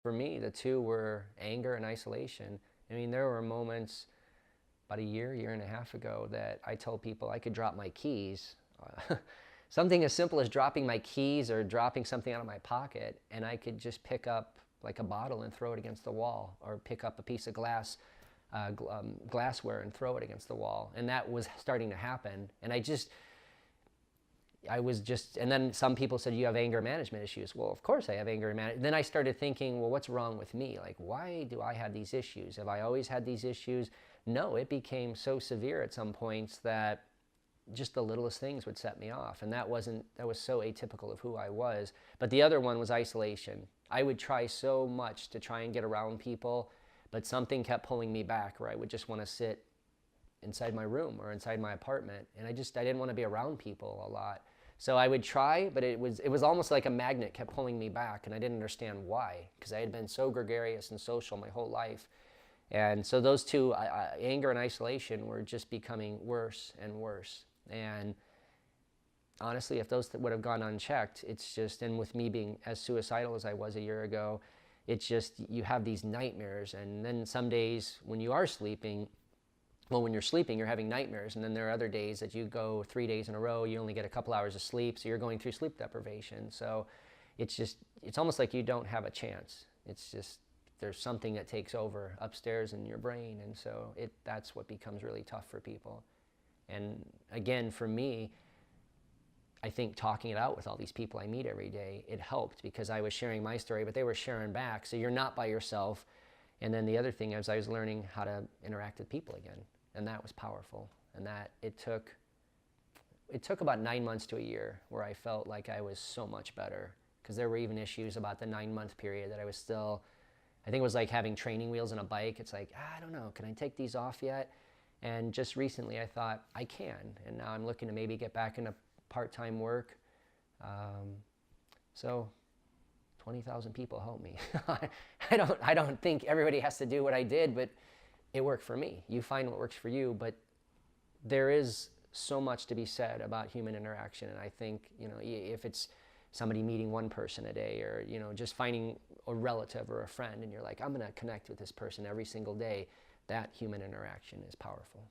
For me, the two were anger and isolation. I mean, there were moments about a year and a half ago that I told people I could drop my keys. Something as simple as dropping my keys or dropping something out of my pocket, and I could just pick up like a bottle and throw it against the wall, or pick up a piece of glassware and throw it against the wall. And that was starting to happen. And and then some people said, you have anger management issues. Well, of course I have anger management. Then I started thinking, well, what's wrong with me? Like, why do I have these issues? Have I always had these issues? No, it became so severe at some points that just the littlest things would set me off. And that was so atypical of who I was. But the other one was isolation. I would try so much to try and get around people, but something kept pulling me back, where I would just want to sit inside my room or inside my apartment. And I didn't want to be around people a lot. So I would try, but it was almost like a magnet kept pulling me back, and I didn't understand why, because I had been so gregarious and social my whole life. And so those two, anger and isolation, were just becoming worse and worse. And honestly, if those would have gone unchecked, it's just, and with me being as suicidal as I was a year ago, it's just, you have these nightmares. And then some days when you are sleeping, well, when you're sleeping, you're having nightmares. And then there are other days that you go 3 days in a row, you only get a couple hours of sleep, so you're going through sleep deprivation. So it's almost like you don't have a chance. It's just, there's something that takes over upstairs in your brain. And so that's what becomes really tough for people. And again, for me, I think talking it out with all these people I meet every day, it helped, because I was sharing my story, but they were sharing back. So you're not by yourself. And then the other thing is, I was learning how to interact with people again. And that was powerful. And that it took about 9 months to a year where I felt like I was so much better. Because there were even issues about the 9-month period that I was still, I think it was like having training wheels on a bike. It's like, I don't know, can I take these off yet? And just recently I thought, I can. And now I'm looking to maybe get back into part-time work. So 20,000 people help me. I don't think everybody has to do what I did, but it worked for me. You find what works for you, but there is so much to be said about human interaction. And I think, if it's somebody meeting one person a day, or, just finding a relative or a friend, and you're like, I'm going to connect with this person every single day, that human interaction is powerful.